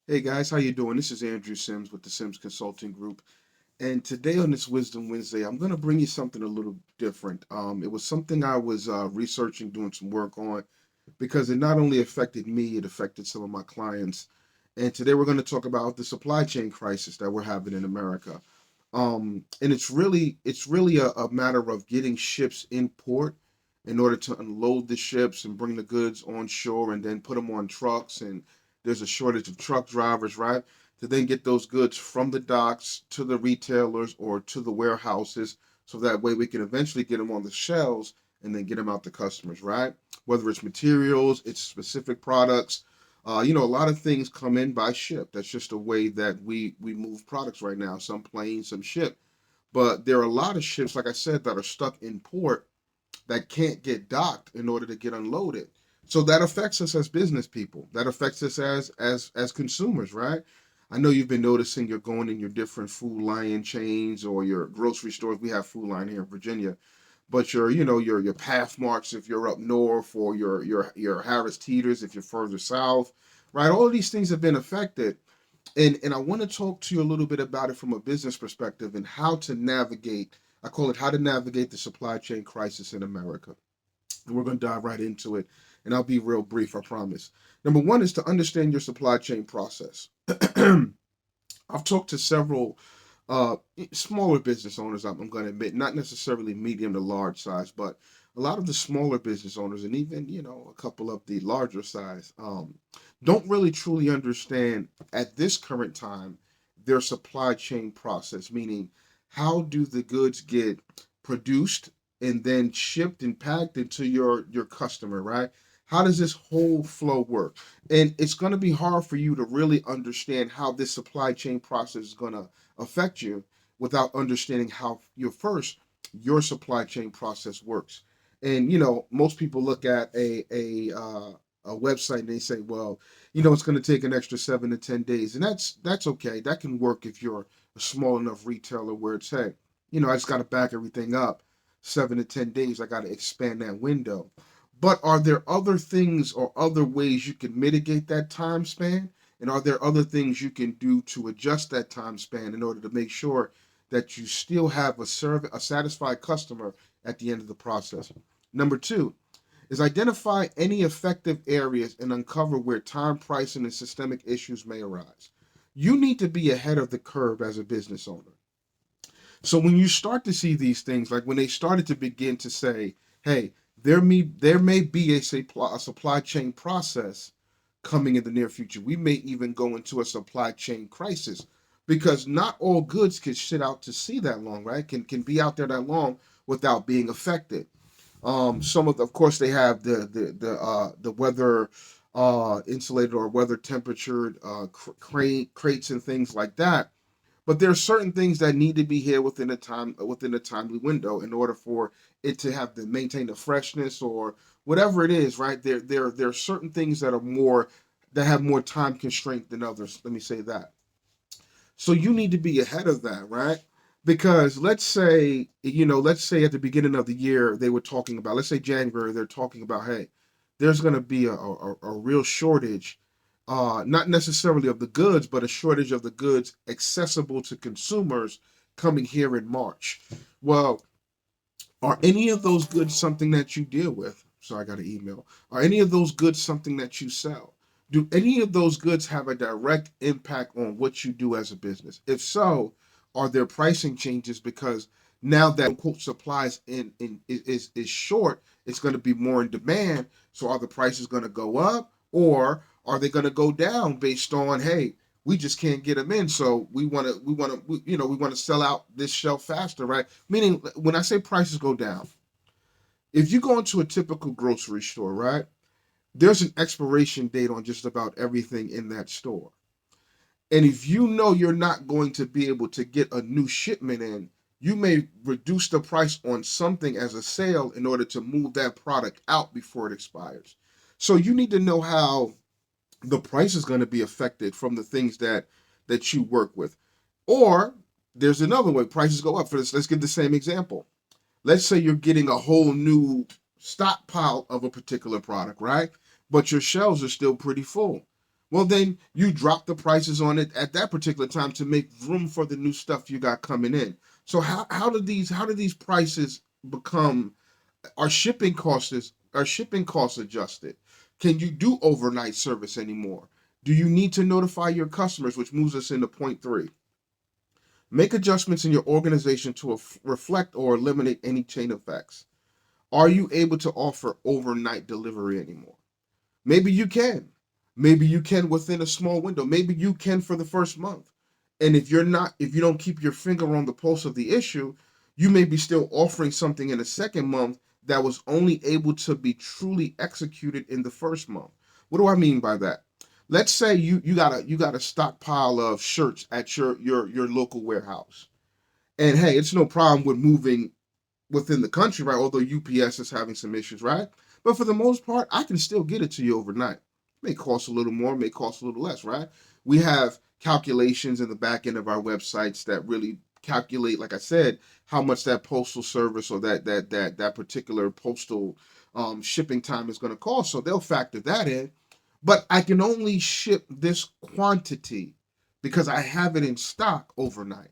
Hey guys, how you doing? This is Andrew Sims with the Sims Consulting Group, and today on this Wisdom Wednesday, I'm going to bring you something a little different. It was something I was researching, doing some work on, because it not only affected me, it affected some of my clients. And today we're going to talk about the supply chain crisis that we're having in America. And it's really a matter of getting ships in port in order to unload the ships and bring the goods on shore and then put them on trucks. And there's a shortage of truck drivers, right? To then get those goods from the docks to the retailers or to the warehouses, so that way we can eventually get them on the shelves and then get them out to customers, right? Whether it's materials, it's specific products. A lot of things come in by ship. That's just the way that we move products right now. Some plane, some ship. But there are a lot of ships, like I said, that are stuck in port that can't get docked in order to get unloaded. So that affects us as business people. That affects us as consumers, right? I know you've been noticing you're going in your different Food Lion chains or your grocery stores. We have Food Lion here in Virginia, but your Pathmarks if you're up north, or your Harris Teeters if you're further south, right? All of these things have been affected, and I want to talk to you a little bit about it from a business perspective and how to navigate. I call it how to navigate the supply chain crisis in America. And we're going to dive right into it, and I'll be real brief, I promise. Number one is to understand your supply chain process. I've talked to several uh, smaller business owners, I'm going to admit, not necessarily medium to large size, but a lot of the smaller business owners, and even, a couple of the larger size, don't really truly understand at this current time their supply chain process, meaning how do the goods get produced and then shipped and packed into your customer, right? How does this whole flow work? And it's going to be hard for you to really understand how this supply chain process is going to affect you without understanding how your supply chain process works. And most people look at a website and they say, well, it's going to take an extra 7 to 10 days, and that's okay. That can work if you're a small enough retailer where it's, hey, I just got to back everything up 7 to 10 days. I got to expand that window. But are there other things or other ways you can mitigate that time span? And are there other things you can do to adjust that time span in order to make sure that you still have a satisfied customer at the end of the process? Number two is identify any effective areas and uncover where time, pricing, and systemic issues may arise. You need to be ahead of the curve as a business owner. So when you start to see these things, like when they started to begin to say, "Hey, there may be a supply chain process coming in the near future. We may even go into a supply chain crisis because not all goods can sit out to sea that long, right? Can be out there that long without being affected. Some of course, they have the weather insulated or weather temperatured crates and things like that, but there are certain things that need to be here within a timely window in order for it to have to maintain the freshness or whatever it is, right? There are certain things that have more time constraint than others. Let me say that. So you need to be ahead of that, right? Because let's say at the beginning of the year they were talking about, let's say January, they're talking about, hey, there's going to be a real shortage, not necessarily of the goods, but a shortage of the goods accessible to consumers coming here in March. Well, are any of those goods something that you deal with? So I got an email. Are any of those goods something that you sell? Do any of those goods have a direct impact on what you do as a business? If so, are there pricing changes because now that quote supplies is short, it's going to be more in demand. So are the prices going to go up, or are they going to go down based on, hey, we just can't get them in, so we want to sell out this shelf faster, right? Meaning, when I say prices go down, if you go into a typical grocery store, right, there's an expiration date on just about everything in that store. And if you know you're not going to be able to get a new shipment in, you may reduce the price on something as a sale in order to move that product out before it expires. So you need to know how the price is going to be affected from the things that you work with. Or there's another way prices go up. For this, let's give the same example. Let's say you're getting a whole new stockpile of a particular product, right? But your shelves are still pretty full. Well, then you drop the prices on it at that particular time to make room for the new stuff you got coming in. So how do these prices become, are shipping costs adjusted? Can you do overnight service anymore? Do you need to notify your customers, which moves us into point 3? Make adjustments in your organization to reflect or eliminate any chain effects. Are you able to offer overnight delivery anymore? Maybe you can. Maybe you can within a small window. Maybe you can for the first month. And if you don't keep your finger on the pulse of the issue, you may be still offering something in the second month that was only able to be truly executed in the first month. What do I mean by that? Let's say you got a stockpile of shirts at your local warehouse. And hey, it's no problem with moving within the country, right? Although UPS is having some issues, right? But for the most part, I can still get it to you overnight. It may cost a little more, may cost a little less, right? We have calculations in the back end of our websites that really calculate, like I said, how much that postal service or that particular postal shipping time is going to cost. So they'll factor that in. But I can only ship this quantity because I have it in stock overnight.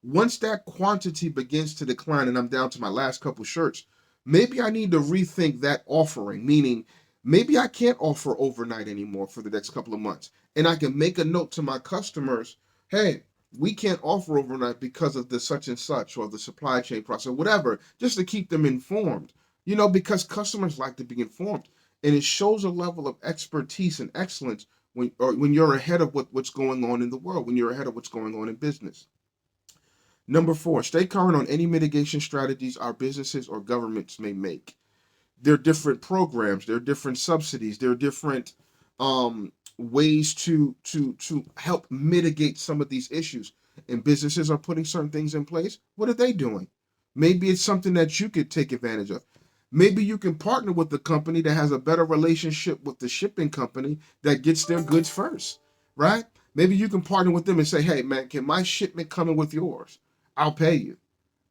Once that quantity begins to decline and I'm down to my last couple shirts, maybe I need to rethink that offering, meaning maybe I can't offer overnight anymore for the next couple of months. And I can make a note to my customers, hey, we can't offer overnight because of the such and such or the supply chain process, whatever, just to keep them informed. Because customers like to be informed. And it shows a level of expertise and excellence when you're ahead of what's going on in the world, when you're ahead of what's going on in business. Number 4, stay current on any mitigation strategies our businesses or governments may make. There are different programs, there are different subsidies, there are different ways to help mitigate some of these issues. And businesses are putting certain things in place. What are they doing? Maybe it's something that you could take advantage of. Maybe you can partner with the company that has a better relationship with the shipping company that gets their goods first, right? Maybe you can partner with them and say, hey, man, can my shipment come in with yours? I'll pay you,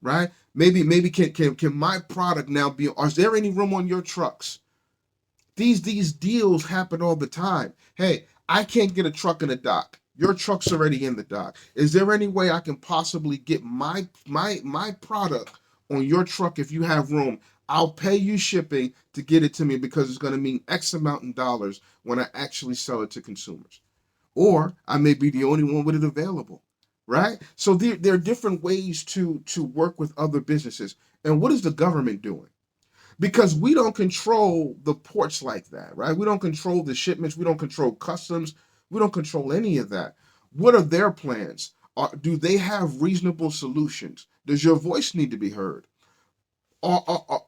right? Maybe can my product now be? Is there any room on your trucks? These deals happen all the time. Hey, I can't get a truck in the dock. Your truck's already in the dock. Is there any way I can possibly get my product on your truck if you have room? I'll pay you shipping to get it to me because it's going to mean X amount in dollars when I actually sell it to consumers. Or I may be the only one with it available, right? So there are different ways to work with other businesses. And what is the government doing? Because we don't control the ports like that, right? We don't control the shipments. We don't control customs. We don't control any of that. What are their plans? Do they have reasonable solutions? Does your voice need to be heard?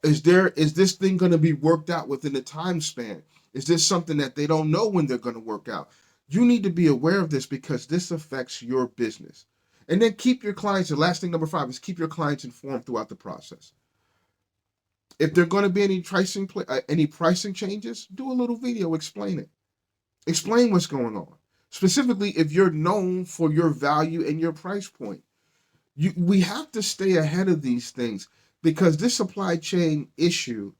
Is this thing going to be worked out within the time span? Is this something that they don't know when they're going to work out? You need to be aware of this because this affects your business. And then keep your clients. The last thing, number 5, is keep your clients informed throughout the process. If there are going to be any pricing changes, do a little video, explain it. Explain what's going on. Specifically, if you're known for your value and your price point, we have to stay ahead of these things because this supply chain issue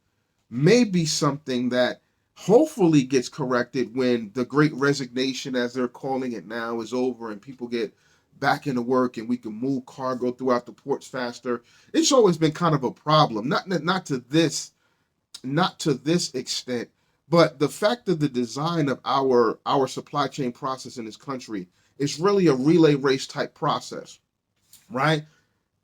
may be something that hopefully gets corrected when the great resignation, as they're calling it now, is over and people get back into work and we can move cargo throughout the ports faster. It's always been kind of a problem, not to this extent, but the fact of the design of our supply chain process in this country is really a relay race type process, right?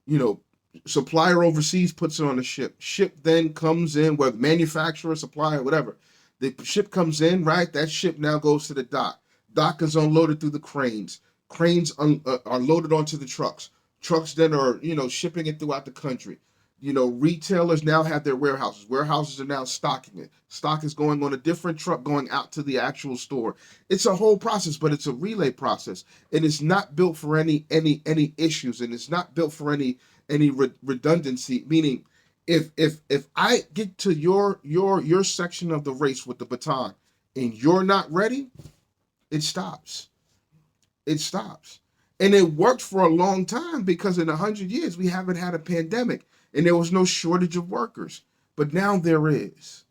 you know, Supplier overseas puts it on the ship. Ship then comes in, whether manufacturer, supplier, whatever. The ship comes in, right? That ship now goes to the dock. Dock is unloaded through the cranes. Cranes are loaded onto the trucks. Trucks then are, shipping it throughout the country. Retailers now have their warehouses. Warehouses are now stocking it. Stock is going on a different truck going out to the actual store. It's a whole process, but it's a relay process, and it's not built for any issues, and it's not built for any redundancy. Meaning, if I get to your section of the race with the baton, and you're not ready, it stops. It stops. And it worked for a long time because in 100 years we haven't had a pandemic and there was no shortage of workers. But now there is.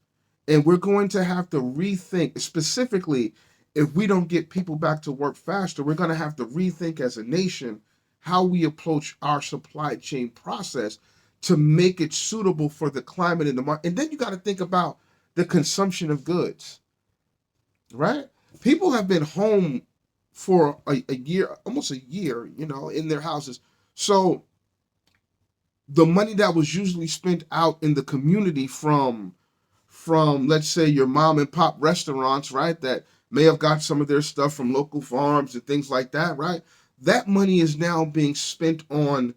And we're going to have to rethink specifically If we don't get people back to work faster, we're going to have to rethink as a nation how we approach our supply chain process to make it suitable for the climate in the market. And then you got to think about the consumption of goods, right? People have been home for a year, almost a year, in their houses. So the money that was usually spent out in the community from let's say your mom and pop restaurants, right, that may have got some of their stuff from local farms and things like that, right? That money is now being spent on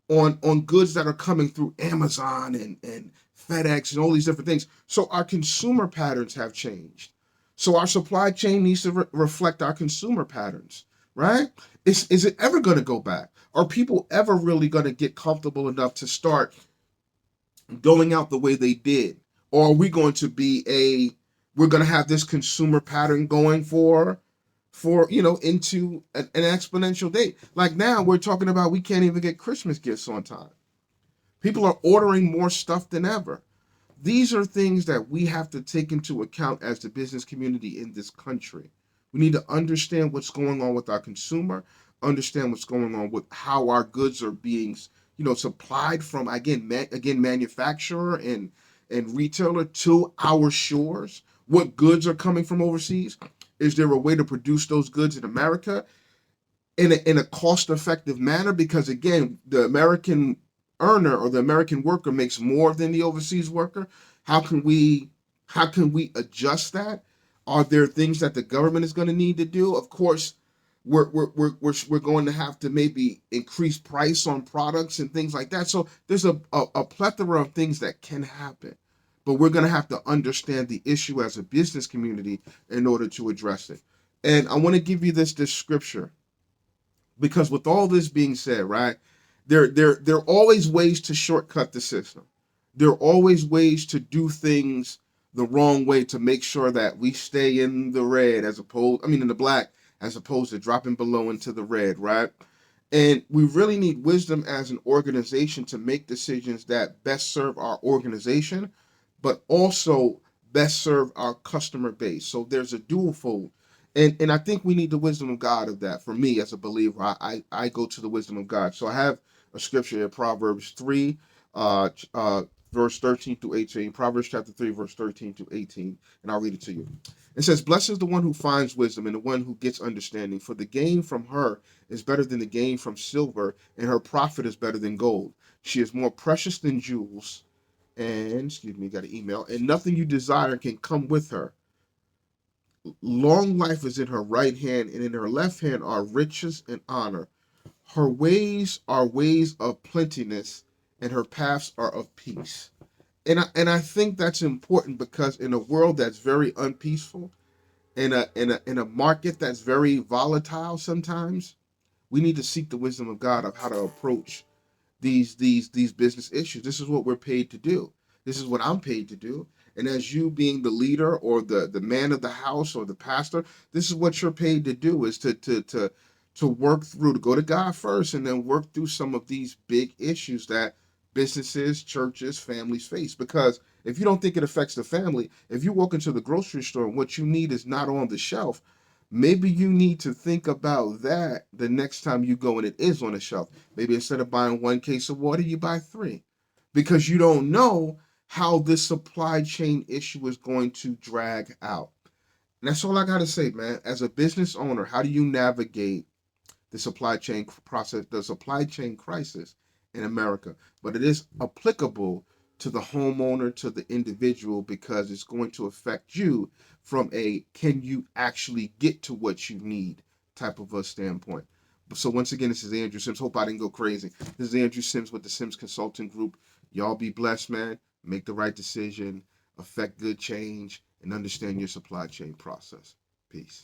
goods that are coming through Amazon and FedEx and all these different things. So our consumer patterns have changed. So our supply chain needs to reflect our consumer patterns, right? Is it ever going to go back? Are people ever really going to get comfortable enough to start going out the way they did? Or are we going to we're going to have this consumer pattern going into an exponential date. Like now we're talking about we can't even get Christmas gifts on time. People are ordering more stuff than ever. These are things that we have to take into account as the business community in this country. We need to understand what's going on with our consumer, understand what's going on with how our goods are being, supplied from again manufacturer and retailer to our shores. What goods are coming from overseas? Is there a way to produce those goods in America in a cost-effective manner? Because again, the American earner or the American worker makes more than the overseas worker. How can we adjust that? Are there things that the government is going to need to do? Of course, we're going to have to maybe increase price on products and things like that. So there's a plethora of things that can happen. But we're going to have to understand the issue as a business community in order to address it. And I want to give you this scripture because with all this being said, right, there are always ways to shortcut the system. There are always ways to do things the wrong way to make sure that we stay in the red in the black, as opposed to dropping below into the red, right? And we really need wisdom as an organization to make decisions that best serve our organization, but also best serve our customer base. So there's a dual fold. And I think we need the wisdom of God of that. For me as a believer, I go to the wisdom of God. So I have a scripture here, Proverbs 3, verse 13 through 18. Proverbs chapter 3, verse 13 to 18. And I'll read it to you. It says, "Blessed is the one who finds wisdom and the one who gets understanding, for the gain from her is better than the gain from silver, and her profit is better than gold. She is more precious than jewels, and got an email, and nothing you desire can come with her. Long life is in her right hand, and in her left hand are riches and honor. Her ways are ways of plenteousness, and her paths are of peace." And I think that's important because in a world that's very unpeaceful, in a market that's very volatile sometimes, we need to seek the wisdom of God of how to approach these business issues. This is what we're paid to do. This is what I'm paid to do. And as you being the leader or the man of the house or the pastor, this is what you're paid to do, is to work through, to go to God first and then work through some of these big issues that businesses, churches, families face. Because if you don't think it affects the family, if you walk into the grocery store and what you need is not on the shelf, maybe you need to think about that the next time you go and it is on the shelf. Maybe instead of buying one case of water, you buy three, because you don't know how this supply chain issue is going to drag out. And that's all I got to say, man. As a business owner, how do you navigate the supply chain process, the supply chain crisis in America? But it is applicable to the homeowner, to the individual, because it's going to affect you from a can you actually get to what you need type of a standpoint. So once again, this is Andrew Sims. Hope I didn't go crazy. This is Andrew Sims with the Sims Consulting Group. Y'all be blessed, man. Make the right decision, affect good change, and understand your supply chain process. Peace.